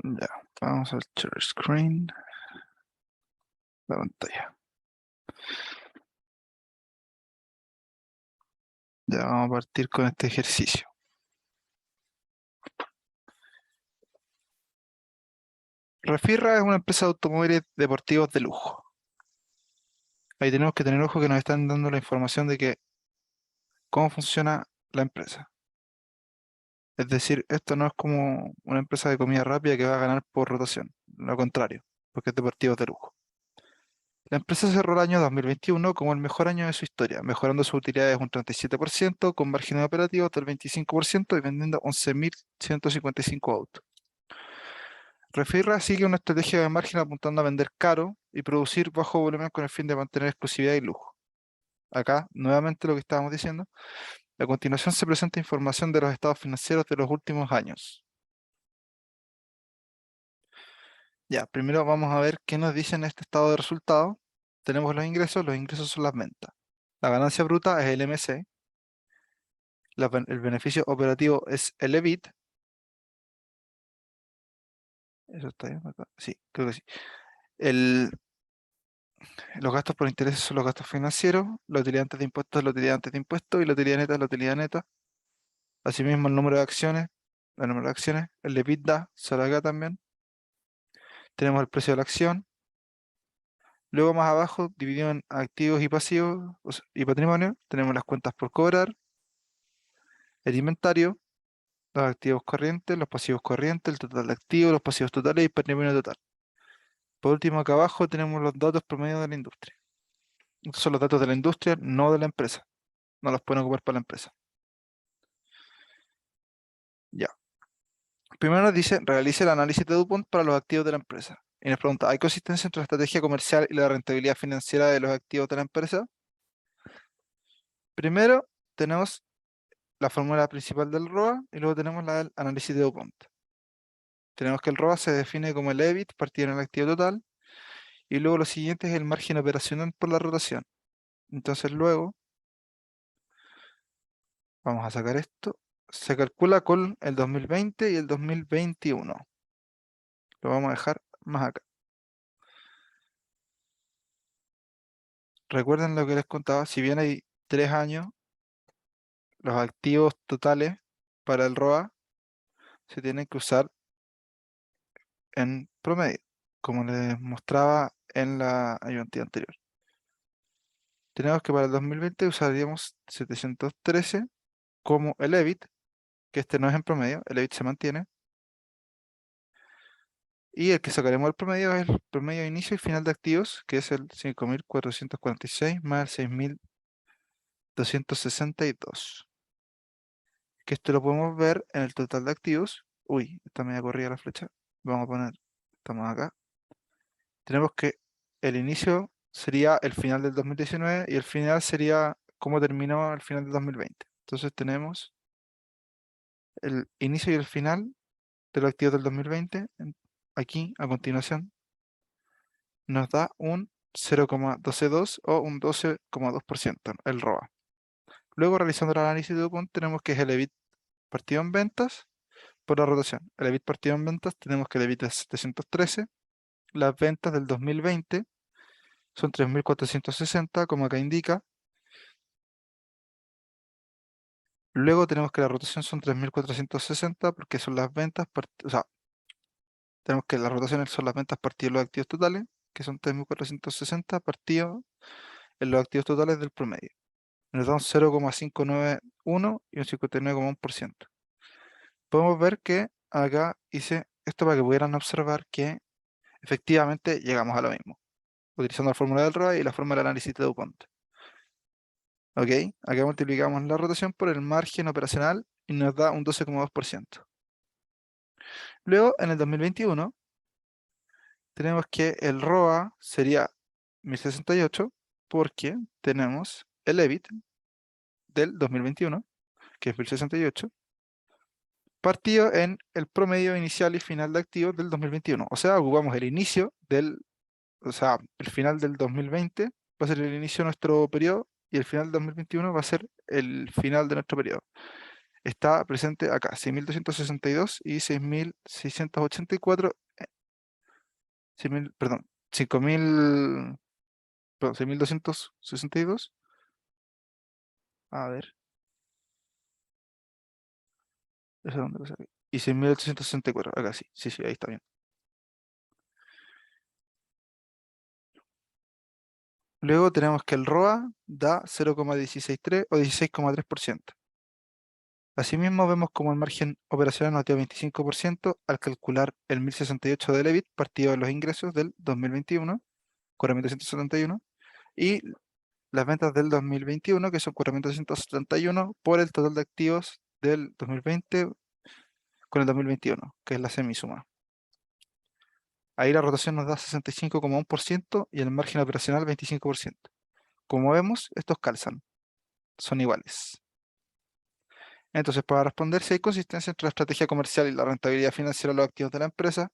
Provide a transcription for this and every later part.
Ya, vamos al share screen. La pantalla. Ya vamos a partir con este ejercicio. Refirra es una empresa de automóviles deportivos de lujo. Ahí tenemos que tener ojo que nos están dando la información de que cómo funciona la empresa. Es decir, esto no es como una empresa de comida rápida que va a ganar por rotación. Lo contrario, porque es deportivos de lujo. La empresa cerró el año 2021 como el mejor año de su historia, mejorando sus utilidades un 37%, con márgenes operativos del 25% y vendiendo 11.155 autos. Refirra sigue una estrategia de margen apuntando a vender caro y producir bajo volumen con el fin de mantener exclusividad y lujo. Acá, nuevamente lo que estábamos diciendo, a continuación se presenta información de los estados financieros de los últimos años. Ya, primero vamos a ver qué nos dice en este estado de resultados. Tenemos los ingresos son las ventas. La ganancia bruta es el MC, el beneficio operativo es el EBIT. ¿Eso está bien acá? Sí, creo que sí. Los gastos por intereses son los gastos financieros, la utilidad antes de impuestos es la utilidad antes de impuestos y la utilidad neta es la utilidad neta. Asimismo, el número de acciones, el EBITDA sale acá también. Tenemos el precio de la acción. Luego más abajo, dividido en activos y pasivos y patrimonio, tenemos las cuentas por cobrar, el inventario, los activos corrientes, los pasivos corrientes, el total de activos, los pasivos totales y el patrimonio total. Por último, acá abajo tenemos los datos promedio de la industria. Estos son los datos de la industria, no de la empresa. No los pueden ocupar para la empresa. Ya. Primero nos dice, realice el análisis de DuPont para los activos de la empresa. Y nos pregunta, ¿hay consistencia entre la estrategia comercial y la rentabilidad financiera de los activos de la empresa? Primero tenemos la fórmula principal del ROA y luego tenemos la del análisis de DuPont. Tenemos que el ROA se define como el EBIT partido en el activo total y luego lo siguiente es el margen operacional por la rotación. Entonces luego, vamos a sacar esto, se calcula con el 2020 y el 2021. Lo vamos a dejar más acá. Recuerden lo que les contaba, si bien hay 3 años, los activos totales para el ROA se tienen que usar en promedio, como les mostraba en la ayudantía anterior. Tenemos que para el 2020 usaríamos 713 como el EBIT, que este no es en promedio, el EBIT se mantiene, y el que sacaremos del promedio es el promedio de inicio y final de activos, que es el 5.446 más el 6.262. Que esto lo podemos ver en el total de activos. Uy, está media corrida la flecha. Vamos a poner, estamos acá. Tenemos que el inicio sería el final del 2019 y el final sería cómo terminó el final del 2020. Entonces tenemos el inicio y el final de los activos del 2020. Aquí, a continuación, nos da un 0,122 o un 12,2%, el ROA. Luego, realizando el análisis de DuPont, tenemos que es el EBIT partido en ventas por la rotación. El EBIT partido en ventas, tenemos que el EBIT es 713. Las ventas del 2020 son 3.460, como acá indica. Luego tenemos que la rotación son 3.460 porque son las ventas, o sea, tenemos que las rotaciones son las ventas partidas de los activos totales, que son 3.460 partidos en los activos totales del promedio. Nos da un 0,591 y un 59,1%. Podemos ver que acá hice esto para que pudieran observar que efectivamente llegamos a lo mismo, utilizando la fórmula del ROI y la fórmula del análisis de DuPont. ¿Ok? Acá multiplicamos la rotación por el margen operacional y nos da un 12,2%. Luego, en el 2021, tenemos que el ROA sería 1068 porque tenemos el EBIT del 2021, que es 1068, partido en el promedio inicial y final de activos del 2021. O sea, ocupamos el inicio o sea, el final del 2020 va a ser el inicio de nuestro periodo y el final del 2021 va a ser el final de nuestro periodo. está presente acá, 6.262 y 6.684, 6.000, perdón, 5.000, perdón, 6.262. A ver, ¿eso dónde lo saqué? Y 6.864, acá sí, sí, sí, ahí está bien. Luego tenemos que el ROA da 0,163 o 16,3%. Asimismo, vemos como el margen operacional nos dio 25% al calcular el 1068 del EBIT partido de los ingresos del 2021, 4.271, y las ventas del 2021, que son 4.271, por el total de activos del 2020 con el 2021, que es la semisuma. Ahí la rotación nos da 65,1% y el margen operacional 25%. Como vemos, estos calzan, son iguales. Entonces, para responder si hay consistencia entre la estrategia comercial y la rentabilidad financiera de los activos de la empresa,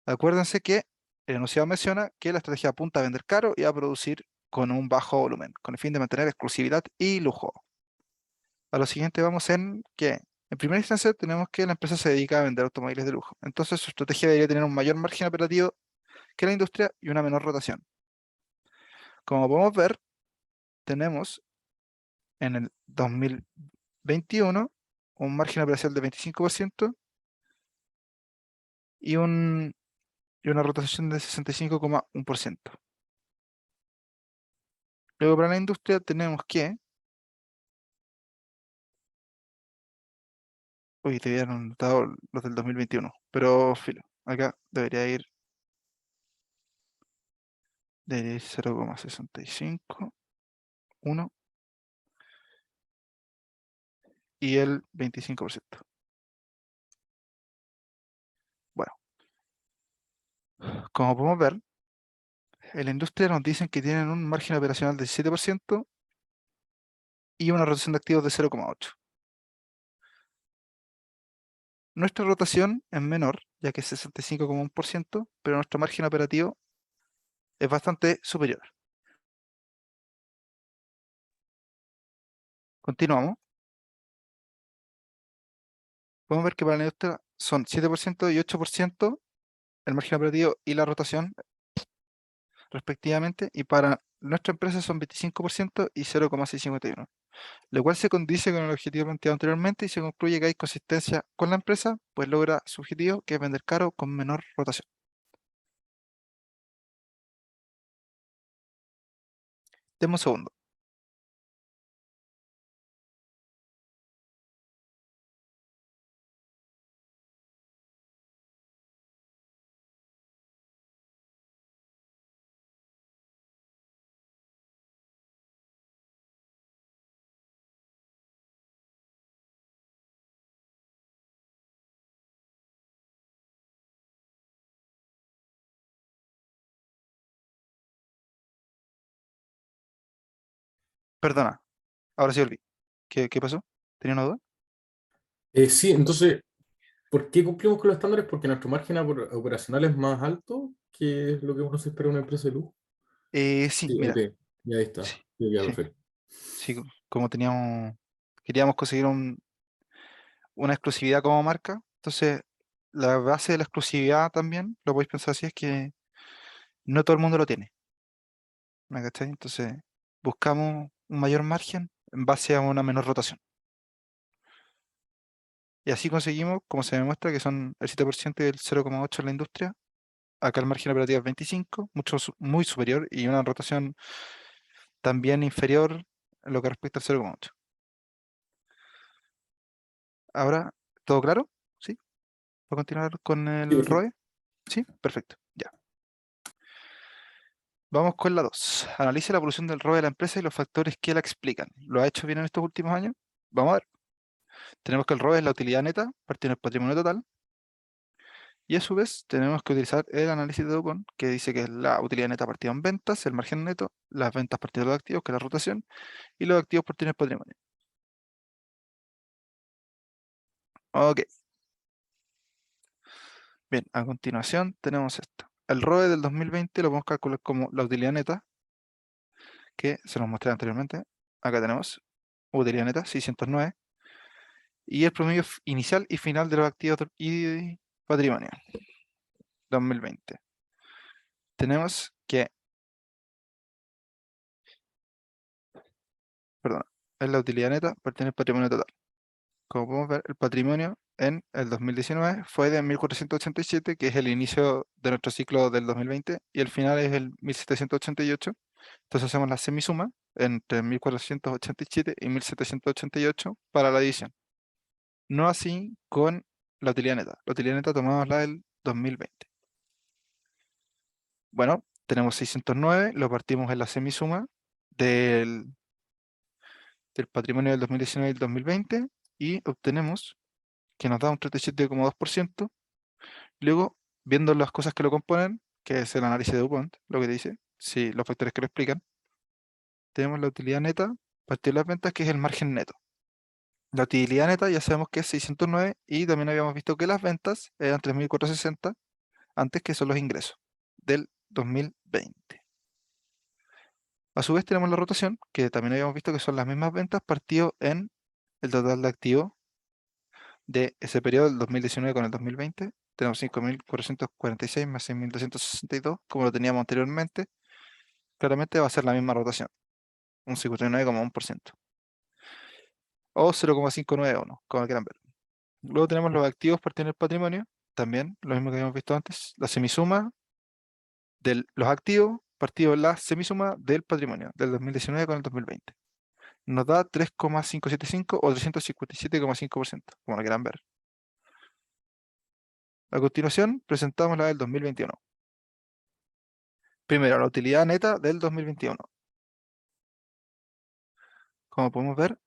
acuérdense que el enunciado menciona que la estrategia apunta a vender caro y a producir con un bajo volumen, con el fin de mantener exclusividad y lujo. A lo siguiente vamos en que, en primera instancia, tenemos que la empresa se dedica a vender automóviles de lujo. Entonces, su estrategia debería tener un mayor margen operativo que la industria y una menor rotación. Como podemos ver, tenemos en el 2021 un margen operacional de 25% y, y una rotación de 65,1%. Luego para la industria tenemos que, uy, te habían notado los del 2021, pero filo, acá debería ir 0,65, 1 y el 25%. Bueno, como podemos ver, en la industria nos dicen que tienen un margen operacional del 7% y una rotación de activos de 0,8. Nuestra rotación es menor, ya que es 65,1%, pero nuestro margen operativo es bastante superior. Continuamos. Podemos ver que para la industria son 7% y 8% el margen operativo y la rotación respectivamente, y para nuestra empresa son 25% y 0,651, lo cual se condice con el objetivo planteado anteriormente y se concluye que hay consistencia con la empresa, pues logra su objetivo, que es vender caro con menor rotación. Demos un segundo. Perdona, ahora sí volví. ¿Qué pasó? ¿Tenía una duda? Sí, entonces, ¿por qué cumplimos con los estándares? Porque nuestro margen operacional es más alto que lo que uno se espera de una empresa de luz. Sí, Sí, ok, mira, ya ahí sí, está. Sí, ya, sí, perfecto. sí, como queríamos conseguir una exclusividad como marca, entonces la base de la exclusividad también, lo podéis pensar así, es que no todo el mundo lo tiene, ¿me cachai? Entonces buscamos un mayor margen en base a una menor rotación. Y así conseguimos, como se demuestra, que son el 7% y el 0,8% en la industria. Acá el margen operativo es 25, muy superior, y una rotación también inferior en lo que respecta al 0,8. Ahora, ¿todo claro? ¿Sí? ¿Puedo continuar con Sí, el perfecto. ROE? ¿Sí? Perfecto, ya. Vamos con la 2. Analice la evolución del ROE de la empresa y los factores que la explican. ¿Lo ha hecho bien en estos últimos años? Vamos a ver. Tenemos que el ROE es la utilidad neta, partiendo del patrimonio total. Y a su vez tenemos que utilizar el análisis de Dupont, que dice que es la utilidad neta partida en ventas, el margen neto, las ventas partidas de los activos, que es la rotación, y los activos partidos del patrimonio. Ok, bien, a continuación tenemos esto. El ROE del 2020 lo podemos calcular como la utilidad neta, que se nos mostré anteriormente. Acá tenemos utilidad neta, 609. y el promedio inicial y final de los activos y patrimonio 2020. Tenemos que, perdón, es la utilidad neta por tener patrimonio total. Como podemos ver, el patrimonio en el 2019 fue de 1487, que es el inicio de nuestro ciclo del 2020, y el final es el 1788. Entonces hacemos la semisuma entre 1487 y 1788 para la división. No así con la utilidad neta. La utilidad neta tomamos la del 2020. Bueno, tenemos 609, lo partimos en la semisuma del patrimonio del 2019 y el 2020 y obtenemos que nos da un 37,2%. Luego, viendo las cosas que lo componen, que es el análisis de DuPont, lo que dice, si los factores que lo explican, tenemos la utilidad neta partido de las ventas, que es el margen neto. La utilidad neta ya sabemos que es 609 y también habíamos visto que las ventas eran 3.460 antes, que son los ingresos del 2020. A su vez tenemos la rotación, que también habíamos visto que son las mismas ventas partido en el total de activos de ese periodo del 2019 con el 2020. Tenemos 5.446 más 6.262, como lo teníamos anteriormente. Claramente va a ser la misma rotación, un 59,1%. O 0,591, como quieran ver. Luego tenemos los activos partiendo del patrimonio, también lo mismo que habíamos visto antes, la semisuma de los activos partido la semisuma del patrimonio del 2019 con el 2020. Nos da 3,575 o 357,5%, como lo quieran ver. A continuación, presentamos la del 2021. Primero, la utilidad neta del 2021. Como podemos ver,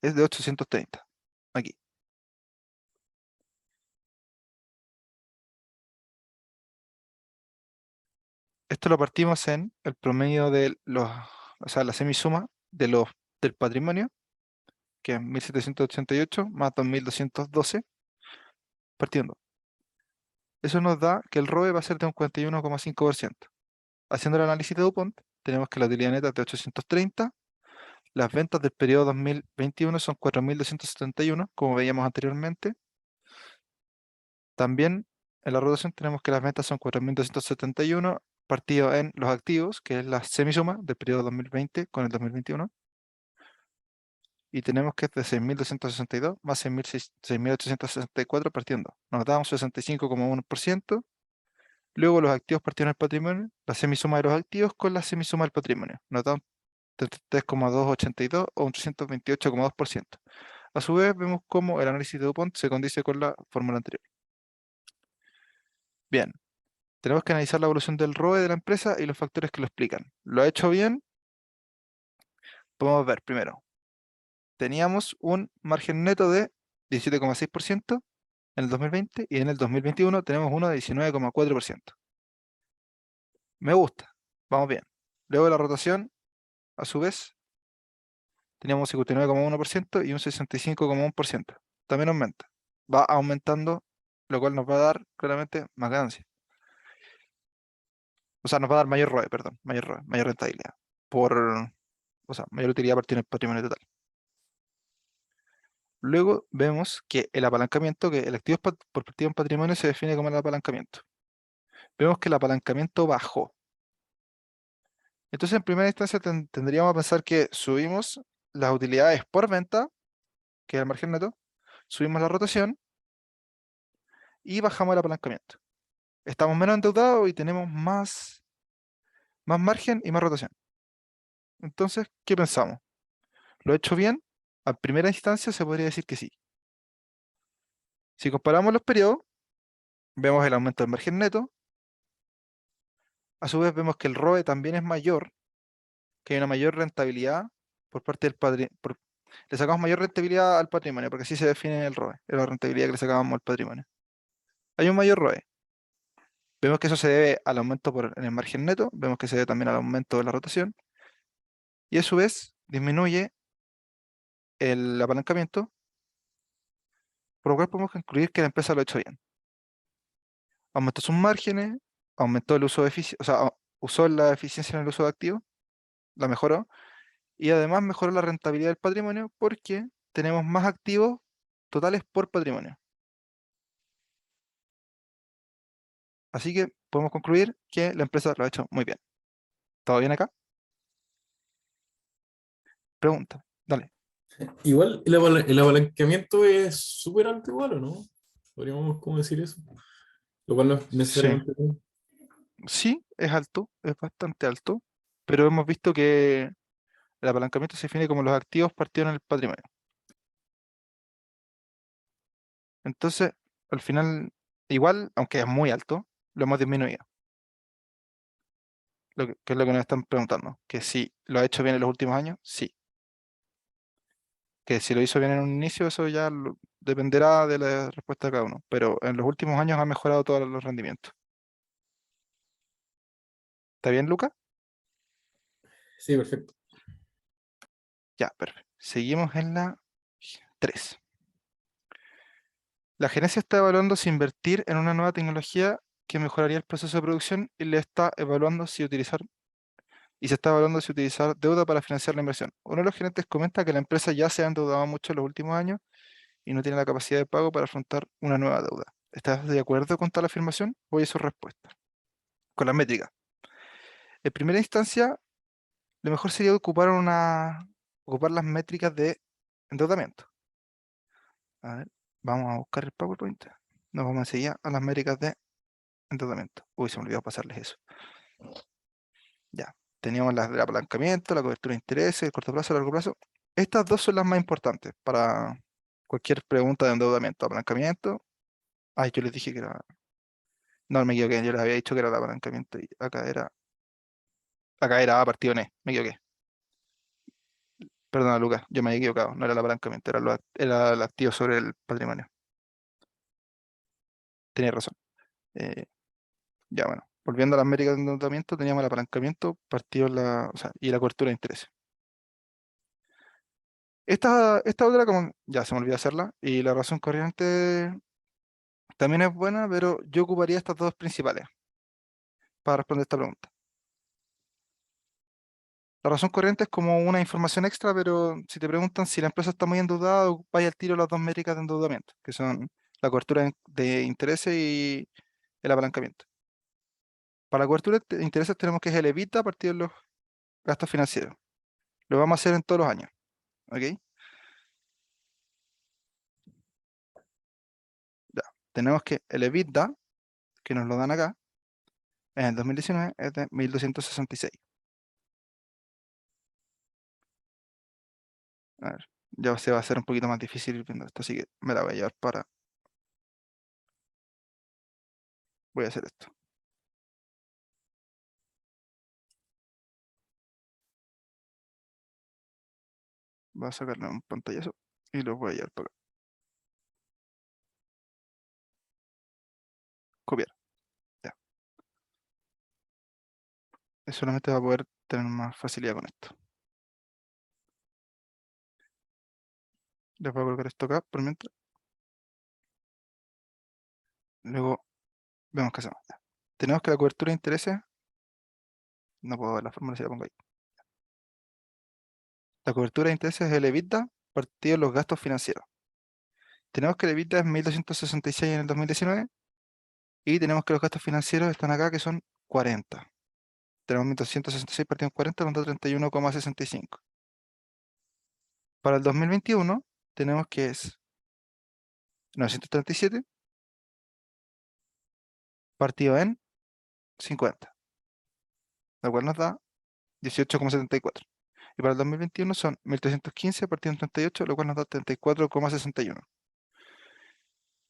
es de 830. Aquí. Esto lo partimos en el promedio de los, o sea, la semisuma de del patrimonio, que es 1.788 más 2.212, partiendo. Eso nos da que el ROE va a ser de un 41,5%. Haciendo el análisis de DuPont, tenemos que la utilidad neta es de 830, las ventas del periodo 2021 son 4.271, como veíamos anteriormente. También en la rotación tenemos que las ventas son 4.271 partido en los activos, que es la semisuma del periodo 2020 con el 2021. Y tenemos que es de 6.262 más 6.864 partiendo. Nos da un 65,1%. Luego los activos partieron el patrimonio, la semisuma de los activos con la semisuma del patrimonio. Nos da un 33,282 o un 328,2%. A su vez, vemos cómo el análisis de DuPont se condice con la fórmula anterior. Bien, tenemos que analizar la evolución del ROE de la empresa y los factores que lo explican. ¿Lo ha hecho bien? Podemos ver primero. Teníamos un margen neto de 17,6% en el 2020 y en el 2021 tenemos uno de 19,4%. Me gusta, vamos bien. Luego la rotación, a su vez, teníamos un 59,1% y un 65,1%. También aumenta. Va aumentando, lo cual nos va a dar claramente más ganancia. O sea, nos va a dar mayor ROE, perdón, mayor ROE, mayor rentabilidad. O sea, mayor utilidad partiendo del patrimonio total. Luego vemos que el apalancamiento, que el activo por partido en patrimonio se define como el apalancamiento. Vemos que el apalancamiento bajó. Entonces, en primera instancia tendríamos a pensar que subimos las utilidades por venta, que es el margen neto, subimos la rotación y bajamos el apalancamiento. Estamos menos endeudados y tenemos más margen y más rotación. Entonces, ¿qué pensamos? ¿Lo he hecho bien? A primera instancia se podría decir que sí. Si comparamos los periodos, vemos el aumento del margen neto. A su vez vemos que el ROE también es mayor, que hay una mayor rentabilidad por parte del patrimonio. Le sacamos mayor rentabilidad al patrimonio, porque así se define el ROE, es la rentabilidad que le sacábamos al patrimonio. Hay un mayor ROE. Vemos que eso se debe al aumento en el margen neto, vemos que se debe también al aumento de la rotación, y a su vez disminuye el apalancamiento, por lo cual podemos concluir que la empresa lo ha hecho bien. Aumentó sus márgenes, aumentó el uso de o sea, usó la eficiencia en el uso de activos, la mejoró, y además mejoró la rentabilidad del patrimonio porque tenemos más activos totales por patrimonio. Así que podemos concluir que la empresa lo ha hecho muy bien. ¿Todo bien acá? Pregunta, dale. Igual el apalancamiento es súper alto igual, ¿o no? Podríamos como decir eso. Lo cual no es Sí, necesariamente bueno. sí, es alto, es bastante alto, pero hemos visto que el apalancamiento se define como los activos partidos en el patrimonio. Entonces, al final, igual, aunque es muy alto, lo hemos disminuido. Que es lo que nos están preguntando. Que si lo ha hecho bien en los últimos años, sí. Que si lo hizo bien en un inicio, eso ya dependerá de la respuesta de cada uno. Pero en los últimos años ha mejorado todos los rendimientos. ¿Está bien, Luca? Sí, perfecto. Ya, perfecto. Seguimos en la 3. La gerencia está evaluando si invertir en una nueva tecnología que mejoraría el proceso de producción y se está evaluando si utilizar deuda para financiar la inversión. Uno de los gerentes comenta que la empresa ya se ha endeudado mucho en los últimos años y no tiene la capacidad de pago para afrontar una nueva deuda. ¿Estás de acuerdo con tal afirmación? Voy a su respuesta. Con las métricas. En primera instancia, lo mejor sería ocupar las métricas de endeudamiento. A ver, vamos a buscar el PowerPoint. Nos vamos a enseguida a las métricas de endeudamiento. Uy, se me olvidó pasarles eso. Ya, teníamos las del apalancamiento, la cobertura de intereses, el corto plazo, el largo plazo. Estas dos son las más importantes para cualquier pregunta de endeudamiento. Apalancamiento. Ay, yo les dije que era. No, me equivoqué, yo les había dicho que era el apalancamiento y acá era A partido en E, me equivoqué. Perdona, Lucas, yo me había equivocado, no era el apalancamiento, era el activo sobre el patrimonio. Tenía razón. Eh, ya bueno, volviendo a las métricas de endeudamiento, teníamos el apalancamiento partido o sea, y la cobertura de intereses. Esta otra, como ya se me olvidó hacerla, y la razón corriente también es buena, pero yo ocuparía estas dos principales para responder esta pregunta. La razón corriente es como una información extra, pero si te preguntan si la empresa está muy endeudada, vaya al tiro las dos métricas de endeudamiento, que son la cobertura de intereses y el apalancamiento. Para la cobertura de intereses tenemos que es el EBITDA partido de los gastos financieros. Lo vamos a hacer en todos los años, ¿ok? Ya. Tenemos que el EBITDA, que nos lo dan acá, en el 2019 es de 1.266. A ver, ya se va a hacer un poquito más difícil ir viendo esto, así que me la voy a llevar para... Voy a hacer esto. Voy a sacarle un pantallazo y lo voy a llevar para acá. Copiar. Ya. Solamente va a poder tener más facilidad con esto. Les voy a colocar esto acá por mientras. Luego vemos qué hacemos. Ya. Tenemos que la cobertura de intereses. No puedo ver la fórmula si la pongo ahí. La cobertura de intereses es el EBITDA partido de los gastos financieros. Tenemos que el EBITDA es 1.266 en el 2019 y tenemos que los gastos financieros están acá que son 40. Tenemos 1.266 partido en 40, nos da 31,65. Para el 2021 tenemos que es 937 partido en 50, lo cual nos da 18,74. Y para el 2021 son 1.315 partido en 38, lo cual nos da 34,61.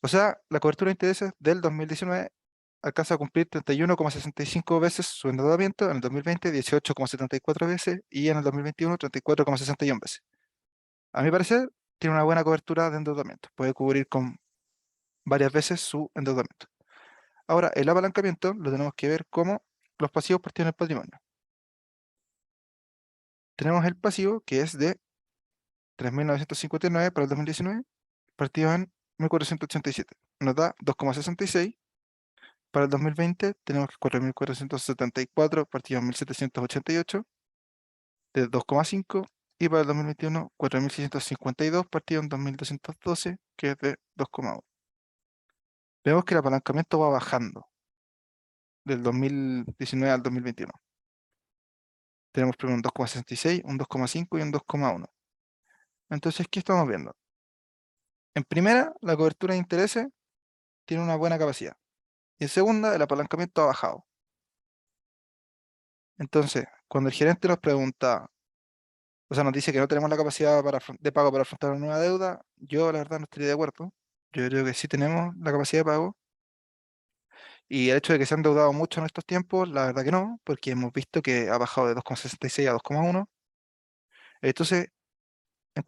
O sea, la cobertura de intereses del 2019 alcanza a cumplir 31,65 veces su endeudamiento, en el 2020 18,74 veces y en el 2021 34,61 veces. A mi parecer, tiene una buena cobertura de endeudamiento. Puede cubrir con varias veces su endeudamiento. Ahora, el apalancamiento lo tenemos que ver como los pasivos partidos en el patrimonio. Tenemos el pasivo que es de 3.959 para el 2019, partido en 1.487. Nos da 2,66. Para el 2020 tenemos que 4.474 partido en 1.788 de 2,5 Y para el 2021, 4.652 partido en 2.212, que es de 2,1. Vemos que el apalancamiento va bajando del 2019 al 2021. Tenemos primero un 2,66, un 2,5 y un 2,1. Entonces, ¿qué estamos viendo? En primera, la cobertura de intereses tiene una buena capacidad. Y en segunda, el apalancamiento ha bajado. Entonces, cuando el gerente nos pregunta, o sea, nos dice que no tenemos la capacidad de pago para afrontar una nueva deuda, yo la verdad no estaría de acuerdo. Yo creo que sí tenemos la capacidad de pago. Y el hecho de que se han endeudado mucho en estos tiempos, la verdad que no, porque hemos visto que ha bajado de 2,66 a 2,1. Entonces,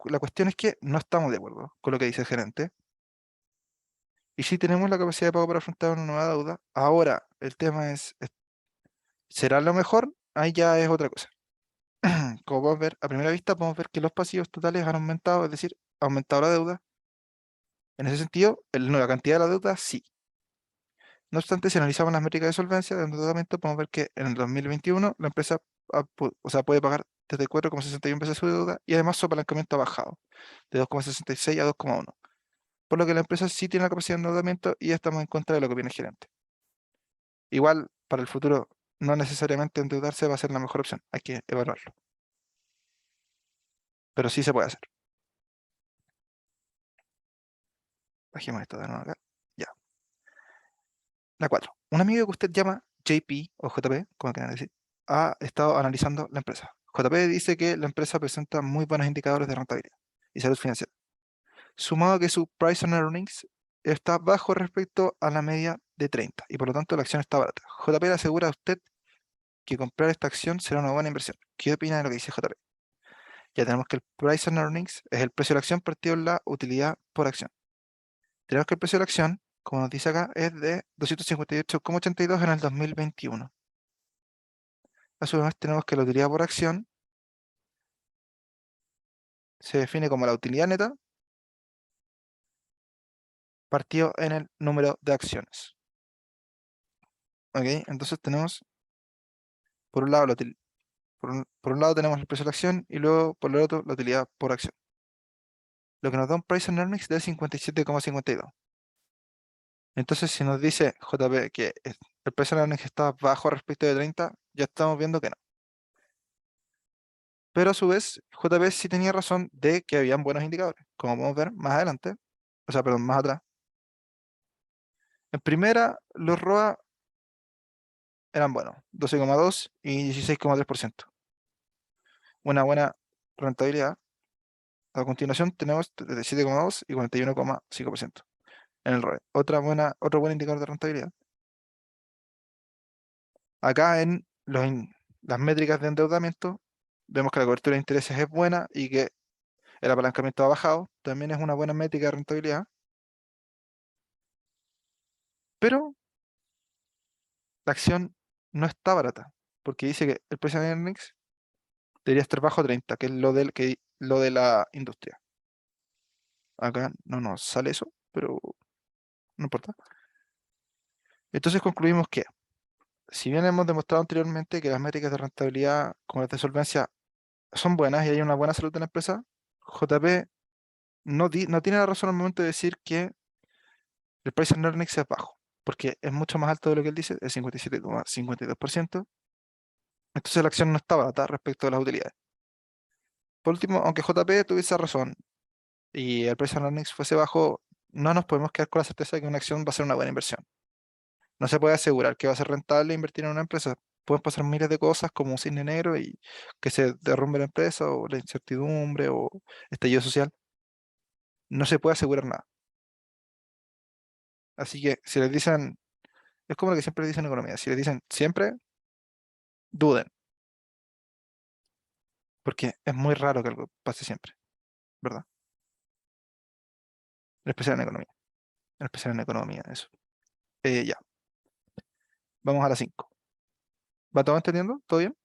la cuestión es que no estamos de acuerdo con lo que dice el gerente. Y sí tenemos la capacidad de pago para afrontar una nueva deuda. Ahora, el tema es, ¿será lo mejor? Ahí ya es otra cosa. Como podemos ver, a primera vista podemos ver que los pasivos totales han aumentado, es decir, ha aumentado la deuda. En ese sentido, la cantidad de la deuda sí. No obstante, si analizamos las métricas de solvencia de endeudamiento, podemos ver que en el 2021 la empresa o sea, puede pagar desde 4,61 veces su deuda y además su apalancamiento ha bajado de 2,66 a 2,1. Por lo que la empresa sí tiene la capacidad de endeudamiento y ya estamos en contra de lo que viene el gerente. Igual, para el futuro, no necesariamente endeudarse va a ser la mejor opción, hay que evaluarlo. Pero sí se puede hacer. Bajemos esto de nuevo acá. Ya. La 4. Un amigo que usted llama JP o JP, como quieran decir, ha estado analizando la empresa. JP dice que la empresa presenta muy buenos indicadores de rentabilidad y salud financiera, sumado a que su price on earnings está bajo respecto a la media de 30 y por lo tanto la acción está barata. JP le asegura a usted que comprar esta acción será una buena inversión. ¿Qué opina de lo que dice JP? Ya tenemos que el price on earnings es el precio de la acción partido en la utilidad por acción. Tenemos que el precio de la acción, como nos dice acá, es de 258,82 en el 2021. A su vez tenemos que la utilidad por acción se define como la utilidad neta partido en el número de acciones. ¿Ok? Entonces tenemos, por un lado, por un lado tenemos el precio de la acción y luego por el otro la utilidad por acción. Lo que nos da un price on earnings de 57,52. Entonces, si nos dice JP que el price on earnings está bajo respecto de 30, ya estamos viendo que no. Pero a su vez, JP sí tenía razón de que habían buenos indicadores, como podemos ver más adelante, o sea, perdón, más atrás. En primera, los ROA eran buenos, 12,2 y 16,3%. Una buena rentabilidad. A continuación tenemos de 7,2 y 41,5% en el ROE. Otro buen indicador de rentabilidad. Acá en las métricas de endeudamiento, vemos que la cobertura de intereses es buena y que el apalancamiento ha bajado. También es una buena métrica de rentabilidad. Pero la acción no está barata, porque dice que el precio de earnings debería estar bajo 30, que es lo de la industria. Acá no nos sale eso, pero no importa. Entonces concluimos que, si bien hemos demostrado anteriormente que las métricas de rentabilidad como las de solvencia son buenas y hay una buena salud de la empresa, JP no tiene la razón al momento de decir que el price on earnings es bajo, porque es mucho más alto de lo que él dice, el 57,52%. Entonces la acción no está barata respecto a las utilidades. Por último, aunque JP tuviese razón y el price on earnings fuese bajo, no nos podemos quedar con la certeza de que una acción va a ser una buena inversión. No se puede asegurar que va a ser rentable invertir en una empresa. Pueden pasar miles de cosas como un cisne negro y que se derrumbe la empresa o la incertidumbre o estallido social. No se puede asegurar nada. Así que si les dicen, es como lo que siempre dicen en economía, si les dicen siempre, duden, porque es muy raro que algo pase siempre, ¿verdad? En especial en economía, en especial en economía, eso. Ya, vamos a la 5. ¿Va todo entendiendo? ¿Todo bien?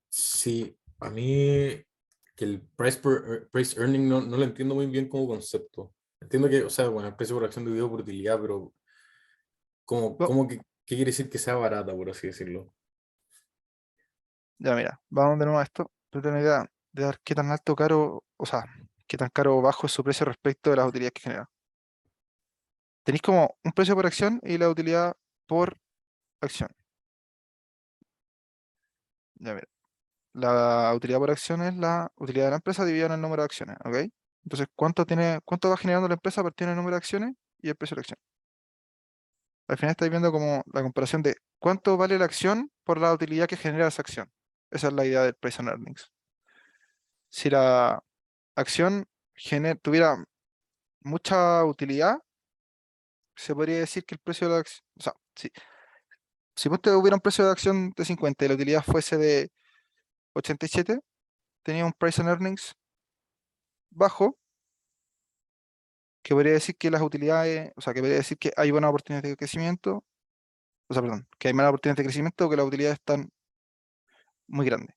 Sí, a mí que el price earning no lo entiendo muy bien como concepto. Entiendo que, o sea, bueno, el precio por acción dividido por utilidad, pero Bu- ¿qué quiere decir que sea barata, por así decirlo? Ya mira, vamos de nuevo a esto. Tú tienes una idea de dar qué tan alto o caro, o sea, qué tan caro o bajo es su precio respecto de las utilidades que genera. Tenéis como un precio por acción y la utilidad por acción. Ya mira, la utilidad por acción es la utilidad de la empresa dividida en el número de acciones, ¿ok? Entonces, cuánto va generando la empresa a partir del número de acciones y el precio de la acción? Al final estáis viendo como la comparación de cuánto vale la acción por la utilidad que genera esa acción. Esa es la idea del price and earnings. Si la acción tuviera mucha utilidad, se podría decir que el precio de la acción, o sea, si usted hubiera un precio de acción de 50 y la utilidad fuese de 87, tenía un price and earnings bajo, que podría decir que las utilidades, o sea, que podría decir que hay buenas oportunidades de crecimiento, o sea, perdón, que hay malas oportunidades de crecimiento o que las utilidades están muy grandes.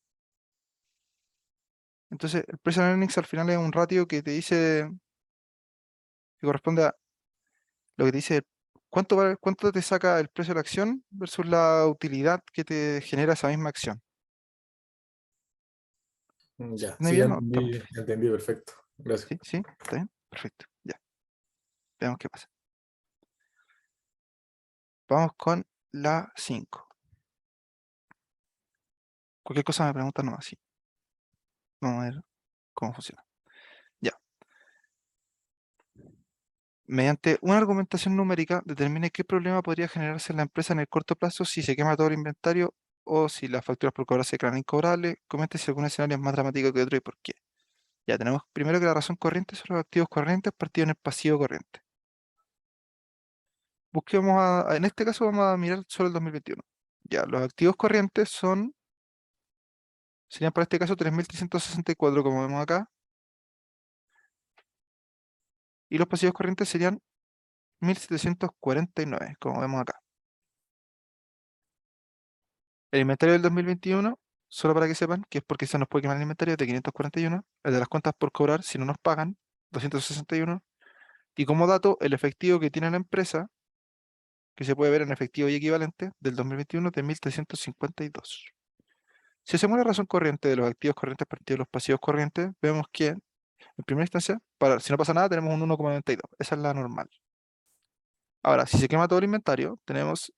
Entonces, el price and earnings al final es un ratio que te dice, que corresponde a lo que te dice cuánto te saca el precio de la acción versus la utilidad que te genera esa misma acción. ¿Se Ya, entiende sí, bien o está muy ya difícil? entendí, perfecto. Gracias. ¿Sí? ¿Sí? ¿Está bien? Perfecto. Ya, veamos qué pasa. Vamos con la 5. Cualquier cosa me preguntan nomás, sí. Vamos a ver cómo funciona. Ya. Mediante una argumentación numérica, determine qué problema podría generarse en la empresa en el corto plazo si se quema todo el inventario o si las facturas por cobrar se quedan incobrables. Comente si algún escenario es más dramático que otro y por qué. Ya tenemos primero que la razón corriente son los activos corrientes partidos en el pasivo corriente. Busquemos en este caso vamos a mirar solo el 2021. Ya, los activos corrientes serían para este caso 3.364 como vemos acá, y los pasivos corrientes serían 1.749 como vemos acá. El inventario del 2021, solo para que sepan, que es porque se nos puede quemar el inventario, es de 541, el de las cuentas por cobrar si no nos pagan, 261, y como dato, el efectivo que tiene la empresa, que se puede ver en efectivo y equivalente, del 2021 de 1.352. Si hacemos la razón corriente de los activos corrientes partidos de los pasivos corrientes, vemos que en primera instancia, si no pasa nada, tenemos un 1,92. Esa es la normal. Ahora, si se quema todo el inventario, tenemos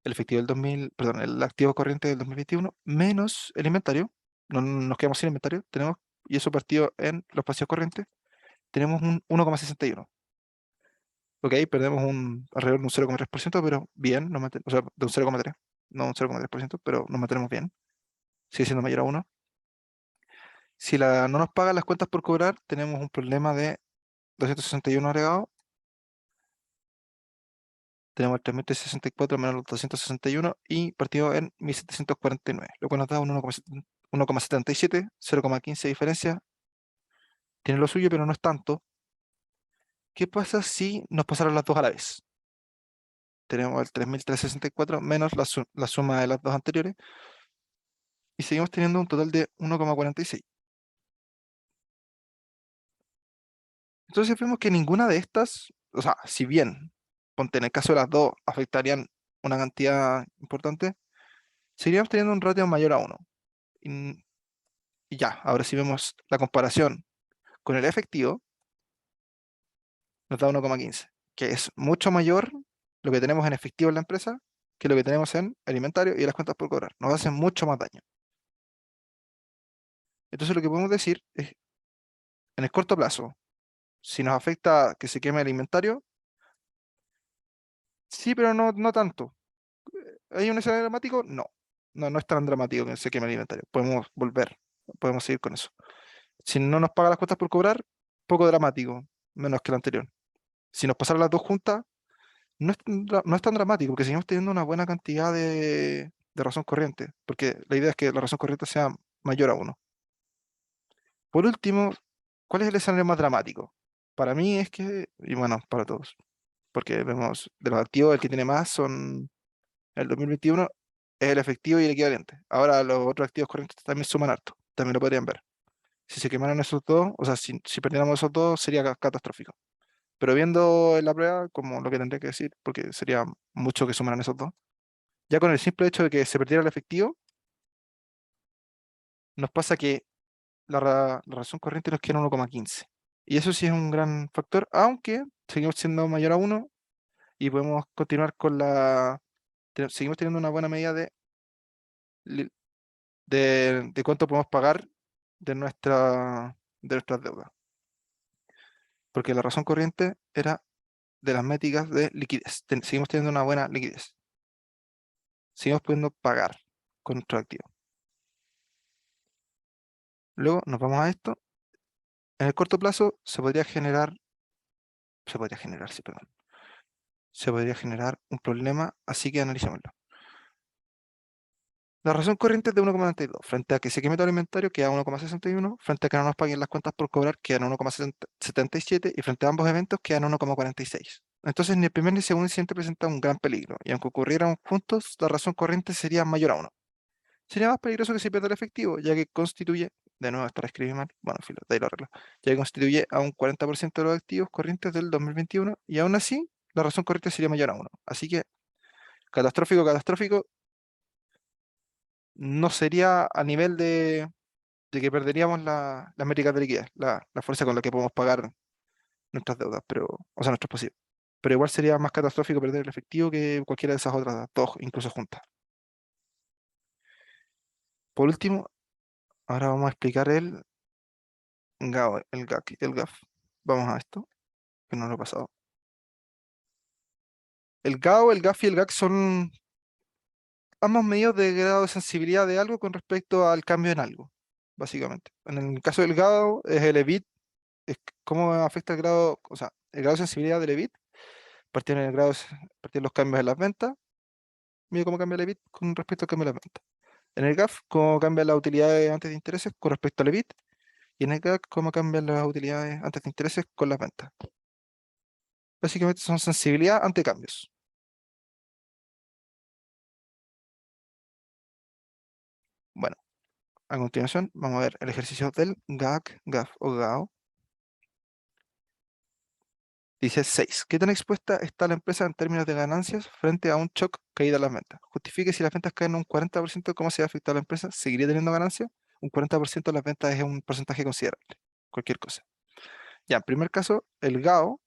el efectivo del 2000, perdón, el activo corriente del 2021 menos el inventario. No nos quedamos sin inventario. Tenemos, y eso partido en los pasivos corrientes, tenemos un 1,61. Ok, perdemos alrededor de un 0,3%, pero bien, o sea, de un 0,3, no un 0,3%, pero nos mantenemos bien. Sigue siendo mayor a 1. Si no nos pagan las cuentas por cobrar, tenemos un problema de 261 agregado. Tenemos el 3.364 menos los 261 y partido en 1.749, lo cual nos da un 1,77, 0,15 de diferencia. Tiene lo suyo, pero no es tanto. ¿Qué pasa si nos pasaran las dos a la vez? Tenemos el 3.364 menos la suma de las dos anteriores y seguimos teniendo un total de 1,46. Entonces vemos que ninguna de estas, o sea, si bien, ponte en el caso de las dos, afectarían una cantidad importante, seguiríamos teniendo un ratio mayor a 1. Y, y ya, ahora si vemos la comparación con el efectivo, nos da 1,15, que es mucho mayor lo que tenemos en efectivo en la empresa que lo que tenemos en el inventario y las cuentas por cobrar. Nos hacen mucho más daño. Entonces lo que podemos decir es, en el corto plazo, si nos afecta que se queme el inventario, sí, pero no tanto. ¿Hay un escenario dramático? No. No es tan dramático que se queme el inventario. Podemos volver, podemos seguir con eso. Si no nos paga las cuentas por cobrar, poco dramático, menos que el anterior. Si nos pasaran las dos juntas, no es tan dramático, porque seguimos teniendo una buena cantidad de razón corriente, porque la idea es que la razón corriente sea mayor a 1. Por último, ¿cuál es el escenario más dramático? Para mí es que, y bueno, para todos, porque vemos de los activos, el que tiene más son el 2021, es el efectivo y el equivalente. Ahora los otros activos corrientes también suman harto, también lo podrían ver. Si se quemaran esos dos, o sea, si perdiéramos esos dos, sería catastrófico. Pero viendo en la prueba, como lo que tendría que decir, porque sería mucho que sumaran esos dos, ya con el simple hecho de que se perdiera el efectivo, nos pasa que la razón corriente nos queda en 1,15. Y eso sí es un gran factor, aunque seguimos siendo mayor a 1 y podemos continuar con seguimos teniendo una buena medida li- de cuánto podemos pagar de nuestras deudas. Porque la razón corriente era de las métricas de liquidez. Seguimos teniendo una buena liquidez. Seguimos pudiendo pagar con nuestro activo. Luego nos vamos a esto. En el corto plazo se podría generar, sí, perdón. Se podría generar un problema, así que analicémoslo. La razón corriente es de 1,92, frente a que se queme todo el inventario queda 1,61, frente a que no nos paguen las cuentas por cobrar quedan 1,77 y frente a ambos eventos quedan 1,46. Entonces ni el primer ni el segundo incidente presenta un gran peligro, y aunque ocurrieran juntos, la razón corriente sería mayor a 1. Sería más peligroso que se pierda el efectivo, ya que constituye, de nuevo estar escribí mal, bueno, filo, de ahí lo arreglo, ya que constituye a un 40% de los activos corrientes del 2021, y aún así, la razón corriente sería mayor a 1. Así que, catastrófico, catastrófico, no sería a nivel de que perderíamos las métricas de liquidez, la fuerza con la que podemos pagar nuestras deudas, pero, o sea, nuestros pasivos. Pero igual sería más catastrófico perder el efectivo que cualquiera de esas otras dos, incluso juntas. Por último, ahora vamos a explicar el GAO, el GAC y el GAF. Vamos a esto, que no lo he pasado. El GAO, el GAF y el GAC son ambos medios de grado de sensibilidad de algo con respecto al cambio en algo, básicamente. En el caso del GAO es el EBIT, es cómo afecta el grado, o sea, el grado de sensibilidad del EBIT, partiendo en el grado, partiendo los cambios en las ventas, mide cómo cambia el EBIT con respecto al cambio de las ventas. En el GAF, cómo cambian las utilidades antes de intereses con respecto al EBIT, y en el GAC, cómo cambian las utilidades antes de intereses con las ventas. Básicamente son sensibilidad ante cambios. Bueno, a continuación vamos a ver el ejercicio del GAC, GAF o GAO. Dice 6. ¿Qué tan expuesta está la empresa en términos de ganancias frente a un shock caída en las ventas? Justifique si las ventas caen un 40%, ¿cómo se va a afectar a la empresa? ¿Seguiría teniendo ganancias? Un 40% de las ventas es un porcentaje considerable. Cualquier cosa. Ya, en primer caso, el GAO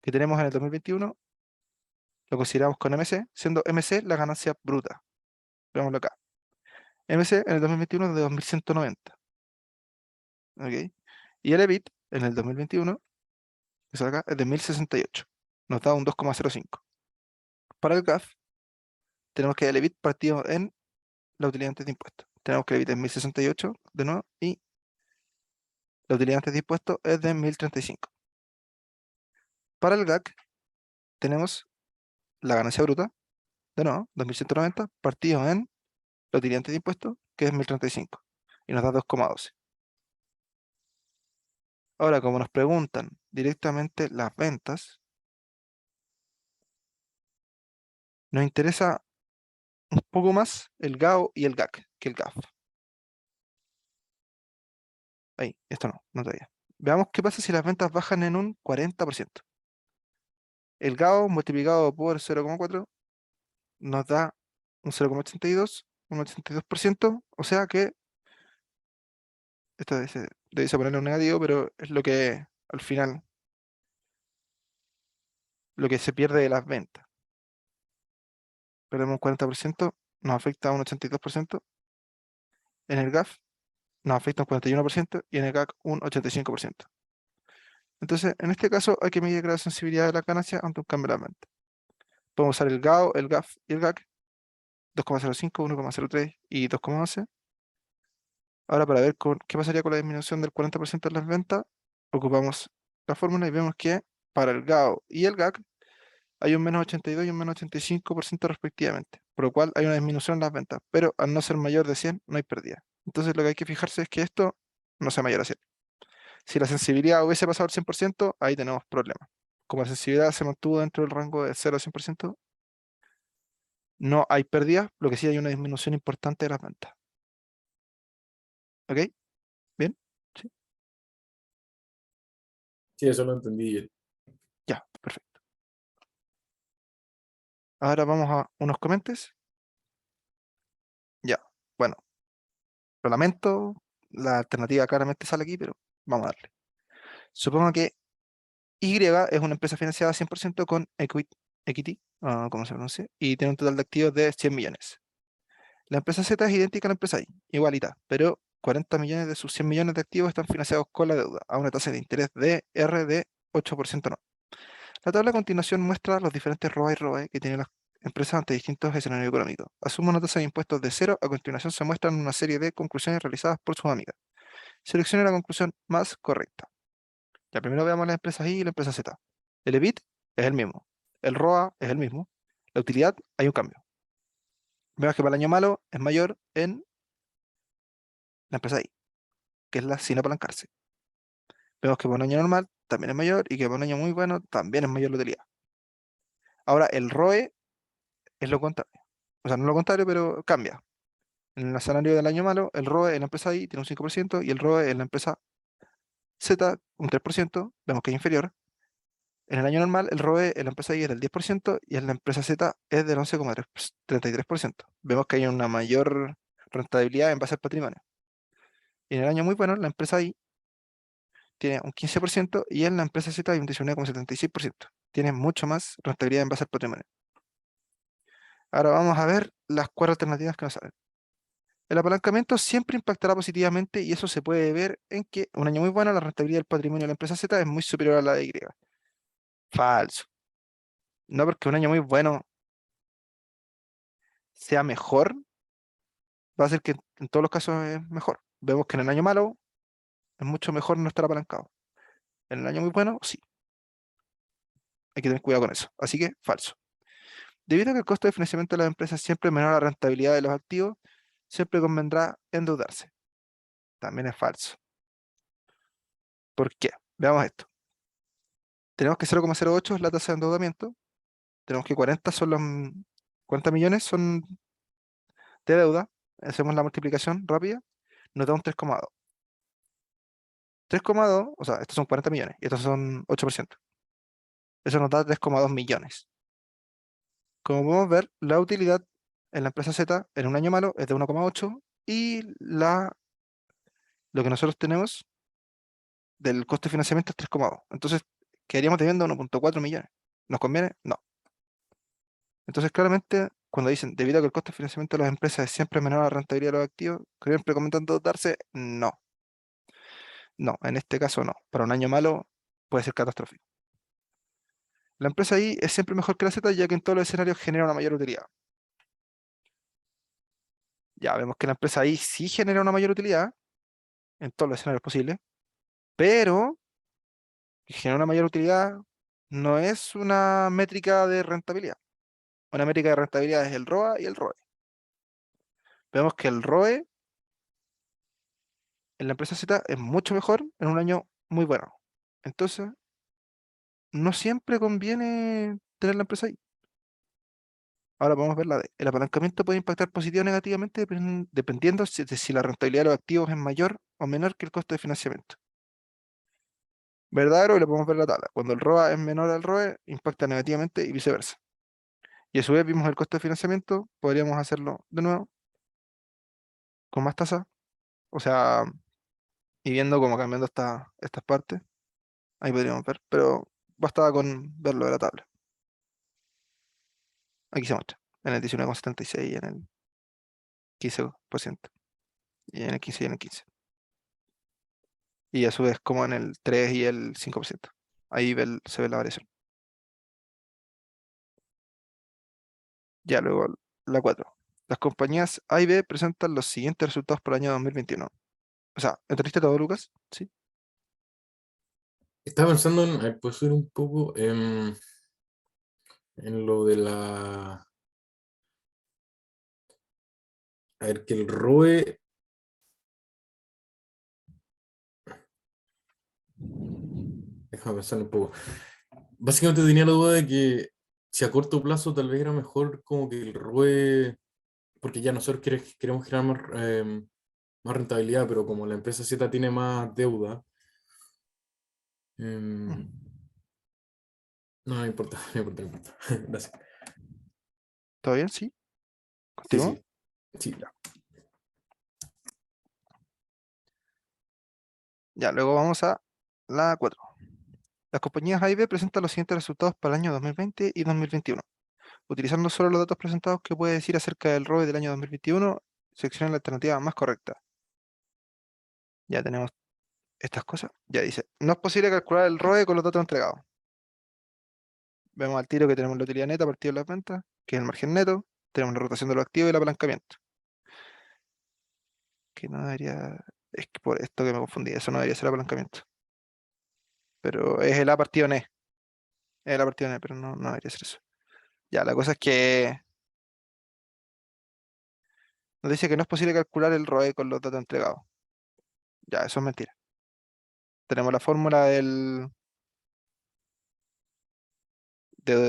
que tenemos en el 2021 lo consideramos con MC, siendo MC la ganancia bruta. Veámoslo acá. MC en el 2021 es de 2190. ¿Ok? Y el EBIT en el 2021, que sale acá, es de 1068. Nos da un 2,05. Para el GAF, tenemos que el EBIT partido en la utilidad antes de impuestos. Tenemos que el EBIT es 1068 de nuevo y la utilidad antes de impuestos es de 1035. Para el GAC, tenemos la ganancia bruta, de nuevo, 2190, partido en la utilidad antes de impuestos, que es 1035. Y nos da 2,12. Ahora, como nos preguntan directamente las ventas, nos interesa un poco más el GAO y el GAC que el GAF. Ahí, esto no todavía. Veamos qué pasa si las ventas bajan en un 40%. El GAO multiplicado por 0,4 nos da un 0,82, un 82%, o sea que, esto debe ponerle un negativo, pero es lo que al final, lo que se pierde de las ventas. Perdemos un 40%, nos afecta un 82%, en el GAF nos afecta un 41% y en el GAC un 85%. Entonces, en este caso hay que medir la sensibilidad de la ganancia ante un cambio de la venta. Podemos usar el GAO, el GAF y el GAC, 2,05, 1,03 y 2,11. Ahora para ver qué pasaría con la disminución del 40% de las ventas, ocupamos la fórmula y vemos que para el GAO y el GAC hay un menos 82 y un menos 85% respectivamente, por lo cual hay una disminución en las ventas, pero al no ser mayor de 100 no hay pérdida. Entonces lo que hay que fijarse es que esto no sea mayor a 100. Si la sensibilidad hubiese pasado al 100%, ahí tenemos problemas. Como la sensibilidad se mantuvo dentro del rango de 0 a 100%, no hay pérdida, lo que sí hay una disminución importante de las ventas. ¿Ok? ¿Bien? ¿Sí? Sí, eso lo entendí. Ya, perfecto. Ahora vamos a unos comentes. Ya, bueno. Lo lamento, la alternativa claramente sale aquí, pero vamos a darle. Supongo que Y es una empresa financiada 100% con equity, ¿cómo se pronuncia? Y tiene un total de activos de 100 millones. La empresa Z es idéntica a la empresa Y, igualita, pero 40 millones de sus 100 millones de activos están financiados con la deuda, a una tasa de interés de R de 8% no. La tabla a continuación muestra los diferentes ROA y ROE que tienen las empresas ante distintos escenarios económicos. Asume una tasa de impuestos de cero. A continuación se muestran una serie de conclusiones realizadas por sus amigas. Seleccione la conclusión más correcta. Ya primero veamos las empresas I y la empresa Z. El EBIT es el mismo. El ROA es el mismo. La utilidad hay un cambio. Vemos que para el año malo es mayor en la empresa I, que es la sin apalancarse. Vemos que para un año normal también es mayor y que para un año muy bueno también es mayor la utilidad. Ahora el ROE es lo contrario. O sea, no lo contrario, pero cambia. En el escenario del año malo, el ROE en la empresa I tiene un 5% y el ROE en la empresa Z un 3%. Vemos que es inferior. En el año normal, el ROE en la empresa I es del 10% y en la empresa Z es del 11,33%. Vemos que hay una mayor rentabilidad en base al patrimonio. Y en el año muy bueno, la empresa I tiene un 15% y en la empresa Z hay un 19,76%. Tiene mucho más rentabilidad en base al patrimonio. Ahora vamos a ver las 4 alternativas que nos salen. El apalancamiento siempre impactará positivamente y eso se puede ver en que un año muy bueno, la rentabilidad del patrimonio de la empresa Z es muy superior a la de Y. Falso. No porque un año muy bueno sea mejor, va a ser que en todos los casos es mejor. Vemos que en el año malo es mucho mejor no estar apalancado. En el año muy bueno, sí. Hay que tener cuidado con eso. Así que, falso. Debido a que el costo de financiamiento de las empresas siempre es menor a la rentabilidad de los activos, siempre convendrá endeudarse. También es falso. ¿Por qué? Veamos esto. Tenemos que 0,08 es la tasa de endeudamiento. Tenemos que 40 millones son de deuda. Hacemos la multiplicación rápida. Nos da un 3,2. 3,2, o sea, estos son 40 millones y estos son 8%. Eso nos da 3,2 millones. Como podemos ver, la utilidad en la empresa Z en un año malo es de 1,8 y lo que nosotros tenemos del costo de financiamiento es 3,2. Entonces, quedaríamos debiendo 1,4 millones. ¿Nos conviene? No. Entonces, claramente, cuando dicen, debido a que el costo de financiamiento de las empresas es siempre menor a la rentabilidad de los activos, siempre comentando darse, no. No, en este caso no. Para un año malo puede ser catastrófico. La empresa I es siempre mejor que la Z, ya que en todos los escenarios genera una mayor utilidad. Ya vemos que la empresa I sí genera una mayor utilidad en todos los escenarios posibles, pero generar una mayor utilidad no es una métrica de rentabilidad. Una métrica de rentabilidad es el ROA y el ROE. Vemos que el ROE en la empresa Z es mucho mejor en un año muy bueno. Entonces, no siempre conviene tener la empresa ahí. Ahora podemos ver la D. El apalancamiento puede impactar positivo o negativamente dependiendo de si la rentabilidad de los activos es mayor o menor que el costo de financiamiento. ¿Verdadero? Y le podemos ver la tabla. Cuando el ROA es menor al ROE, impacta negativamente y viceversa. Y a su vez vimos el costo de financiamiento, podríamos hacerlo de nuevo, con más tasa, o sea, y viendo cómo cambiando estas partes, ahí podríamos ver, pero bastaba con verlo de la tabla. Aquí se muestra, en el 19,76 y en el 15%, y en el 15 y en el 15. Y a su vez como en el 3 y el 5%. Ahí se ve la variación. Ya luego la 4. Las compañías A y B presentan los siguientes resultados por el año 2021. O sea, ¿entendiste todo, Lucas? Sí. Estaba pensando en, a ver, puedo subir un poco en lo de la... A ver, que el ROE... Déjame pensar un poco. Básicamente tenía la duda de que si a corto plazo tal vez era mejor como que el ROE, porque ya nosotros queremos generar más rentabilidad, pero como la empresa Z tiene más deuda, Mm. em, no, no importa, no importa, no importa. Gracias. ¿Todo bien? Sí. Sí, ¿Continúo? sí, sí. Ya. Ya, luego vamos a la 4. Las compañías A y B presentan los siguientes resultados para el año 2020 y 2021. Utilizando solo los datos presentados, ¿qué puede decir acerca del ROE del año 2021? Selecciona la alternativa más correcta. Ya tenemos estas cosas. Ya dice, no es posible calcular el ROE con los datos entregados. Vemos al tiro que tenemos la utilidad neta partido de las ventas, que es el margen neto. Tenemos la rotación de los activos y el apalancamiento. Que no debería... Es que por esto que me confundí, eso no debería ser apalancamiento. Pero es el A partido en E. Es el A partido en E, pero no debería ser eso. Ya, la cosa es que nos dice que no es posible calcular el ROE con los datos entregados. Ya, eso es mentira. Tenemos la fórmula de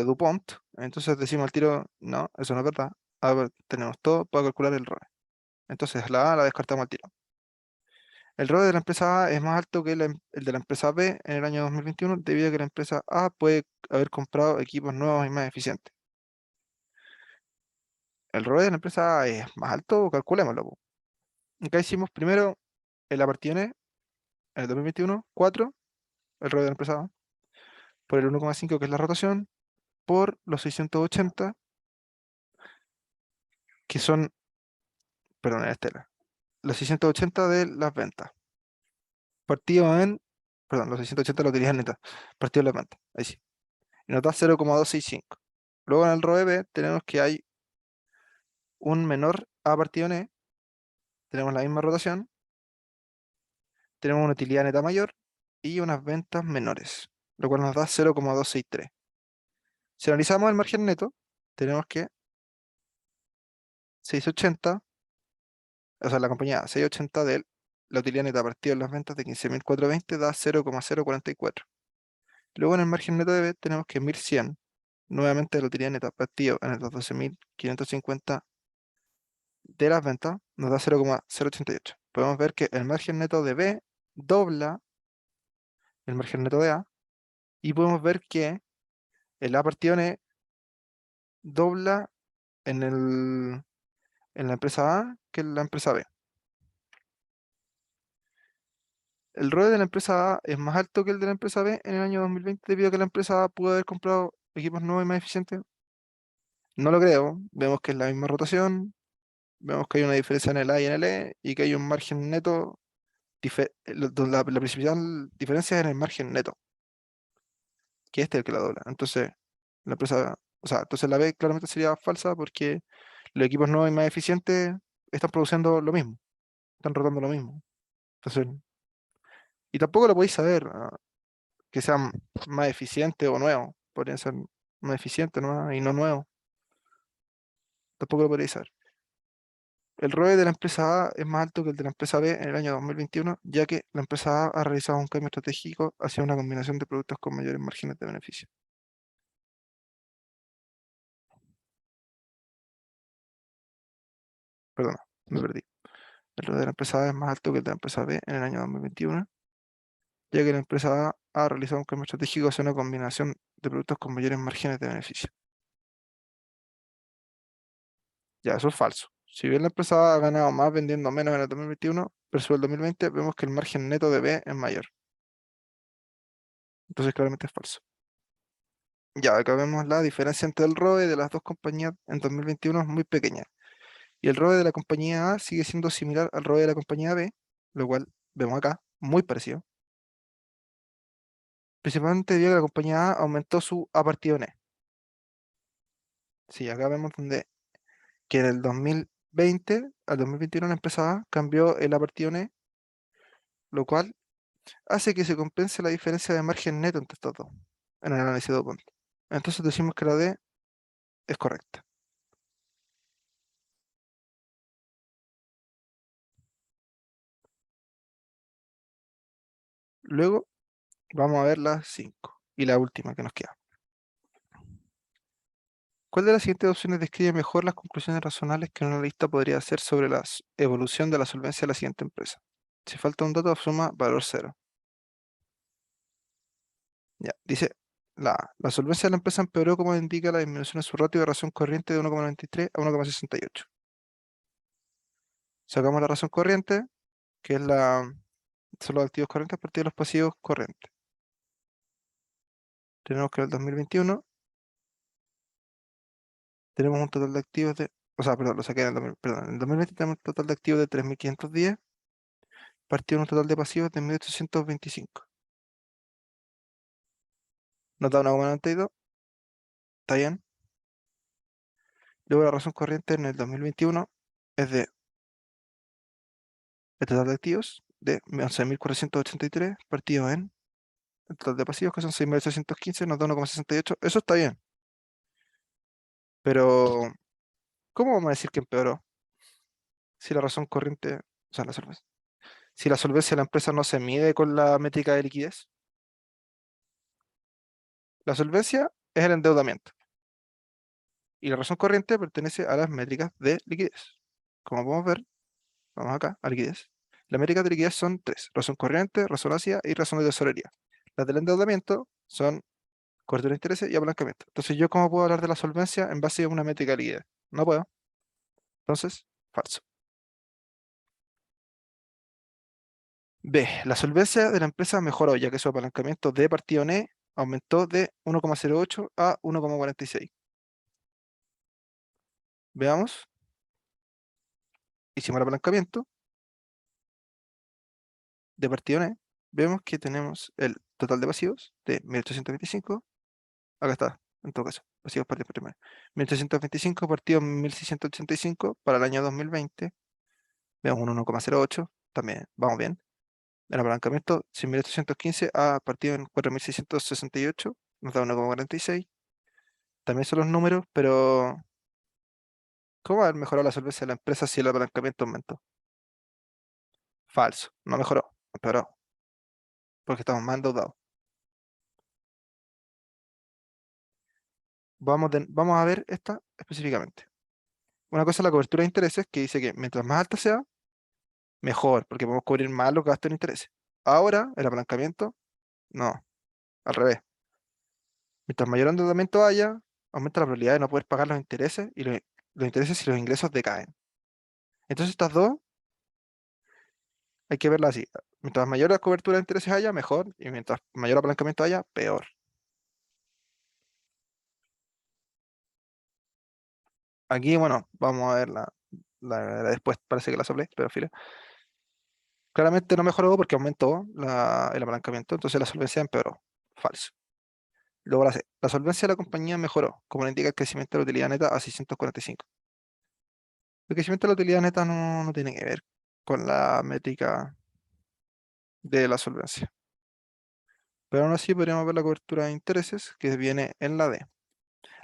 DuPont, entonces decimos al tiro, no, eso no es verdad. A ver, tenemos todo para calcular el ROE. Entonces la A la descartamos al tiro. El ROE de la empresa A es más alto que el de la empresa B en el año 2021 debido a que la empresa A puede haber comprado equipos nuevos y más eficientes. El ROE de la empresa A es más alto, calculémoslo, po. Acá hicimos primero el aparte en el 2021, 4, el ROE de la empresa A, por el 1,5 que es la rotación, por los 680, que son, perdón, Estela, los 680 de las ventas, partido en, perdón, los 680 de la utilidad neta, partido en las ventas, ahí sí, y nos da 0,265. Luego en el ROE B tenemos que hay un menor A partido en E, tenemos la misma rotación, tenemos una utilidad neta mayor y unas ventas menores, lo cual nos da 0,263. Si analizamos el margen neto, tenemos que 680, o sea, la compañía 680 de la utilidad neta partido en las ventas de 15.420 da 0,044. Luego en el margen neto de B tenemos que 1100, nuevamente la utilidad neta partido en los 12.550 de las ventas nos da 0,088. Podemos ver que el margen neto de B dobla el margen neto de A y podemos ver que el A partido en E dobla en, en la empresa A que en la empresa B. El ROE de la empresa A es más alto que el de la empresa B en el año 2020 debido a que la empresa A pudo haber comprado equipos nuevos y más eficientes. No lo creo. Vemos que es la misma rotación, vemos que hay una diferencia en el A y en el E y que hay un margen neto. La principal diferencia es en el margen neto, que este es el que la dobla. Entonces, la empresa, o sea, entonces la B claramente sería falsa porque los equipos nuevos y más eficientes están produciendo lo mismo, están rotando lo mismo. Entonces, y tampoco lo podéis saber, que sean más eficientes o nuevos. Podrían ser más eficientes nomás y no nuevos. Tampoco lo podréis saber. El ROE de la empresa A es más alto que el de la empresa B en el año 2021, ya que la empresa A ha realizado un cambio estratégico hacia una combinación de productos con mayores márgenes de beneficio. Perdona, me perdí. El ROE de la empresa A es más alto que el de la empresa B en el año 2021, ya que la empresa A ha realizado un cambio estratégico hacia una combinación de productos con mayores márgenes de beneficio. Ya, eso es falso. Si bien la empresa A ha ganado más vendiendo menos en el 2021 versus el 2020, vemos que el margen neto de B es mayor. Entonces claramente es falso. Ya, acá vemos la diferencia entre el ROE de las dos compañías en 2021 es muy pequeña. Y el ROE de la compañía A sigue siendo similar al ROE de la compañía B, lo cual vemos acá, muy parecido. Principalmente debido a que la compañía A aumentó su A partido en E. Sí, acá vemos donde que en el 2020 al 2021 la empresa A cambió el A partido en E, lo cual hace que se compense la diferencia de margen neto entre estos dos en el análisis de DuPont. Entonces decimos que la D es correcta. Luego vamos a ver las 5 y la última que nos queda. ¿Cuál de las siguientes opciones describe mejor las conclusiones razonables que un analista podría hacer sobre la evolución de la solvencia de la siguiente empresa? Si falta un dato, suma valor 0. Ya, dice la solvencia de la empresa empeoró como indica la disminución en su ratio de razón corriente de 1,93 a 1,68. Sacamos la razón corriente, que es la son los activos corrientes partido de los pasivos corrientes. Tenemos que en el 2021 tenemos un total de activos de, o sea, perdón, lo saqué en el 2000, perdón, en el 2020 tenemos un total de activos de 3.510, partido en un total de pasivos de 1.825. Nos da 1,92, está bien. Luego la razón corriente en el 2021 es de el total de activos de 11.483 partido en el total de pasivos, que son 6.815, nos da 1,68. Eso está bien. Pero, ¿cómo vamos a decir que empeoró? Si la razón corriente, o sea, la solvencia. Si la solvencia de la empresa no se mide con la métrica de liquidez. La solvencia es el endeudamiento. Y la razón corriente pertenece a las métricas de liquidez. Como podemos ver, vamos acá, a liquidez. Las métricas de liquidez son tres: razón corriente, razón ácida y razón de tesorería. Las del endeudamiento son cobertura de intereses y apalancamiento. Entonces, ¿yo cómo puedo hablar de la solvencia en base a una métrica de liquidez? No puedo. Entonces, falso. B. La solvencia de la empresa mejoró, ya que su apalancamiento de partido N aumentó de 1,08 a 1,46. Veamos. Hicimos el apalancamiento de partido N. Vemos que tenemos el total de pasivos de 1.825. Acá está, en todo caso. Pasivos partidos primero. 1.825 partido 1.685 para el año 2020. Vemos un 1,08. También vamos bien. El apalancamiento 100.815 a partido en 4.668, nos da 1,46. También son los números, pero ¿cómo haber mejorado la solvencia de la empresa si el apalancamiento aumentó? Falso, no mejoró, empeoró, porque estamos más endeudados. Vamos a ver esta específicamente. Una cosa es la cobertura de intereses, que dice que mientras más alta sea, mejor, porque podemos cubrir más los gastos en intereses. Ahora, el apalancamiento, no, al revés. Mientras mayor endeudamiento haya, aumenta la probabilidad de no poder pagar los intereses y los intereses si los ingresos decaen. Entonces estas dos hay que verlas así. Mientras mayor la cobertura de intereses haya, mejor. Y mientras mayor apalancamiento haya, peor. Aquí, bueno, vamos a ver la después, parece que la soplé, pero filo. Claramente no mejoró porque aumentó el apalancamiento, entonces la solvencia empeoró. Falso. Luego la C. La solvencia de la compañía mejoró, como le indica el crecimiento de la utilidad neta a 645. El crecimiento de la utilidad neta no tiene que ver con la métrica de la solvencia. Pero aún así podríamos ver la cobertura de intereses que viene en la D.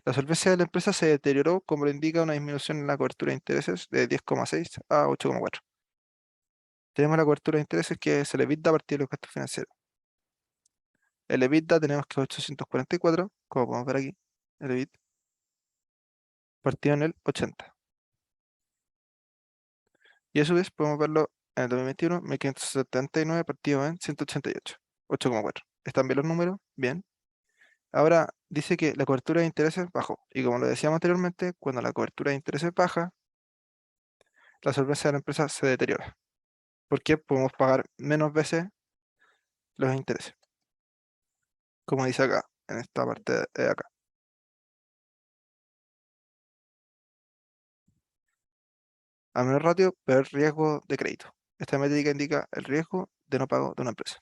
La solvencia de la empresa se deterioró, como lo indica una disminución en la cobertura de intereses de 10,6 a 8,4. Tenemos la cobertura de intereses que es el EBITDA a partir de los gastos financieros. El EBITDA tenemos que 844, como podemos ver aquí, el EBITDA partido en el 80. Y a su vez podemos verlo en el 2021, 1579 partido en 188, 8,4. ¿Están bien los números? Bien. Ahora dice que la cobertura de intereses bajó. Y como lo decíamos anteriormente, cuando la cobertura de intereses baja, la solvencia de la empresa se deteriora. Porque podemos pagar menos veces los intereses. Como dice acá, en esta parte de acá. A menor ratio, peor riesgo de crédito. Esta métrica indica el riesgo de no pago de una empresa.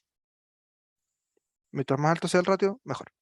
Mientras más alto sea el ratio, mejor.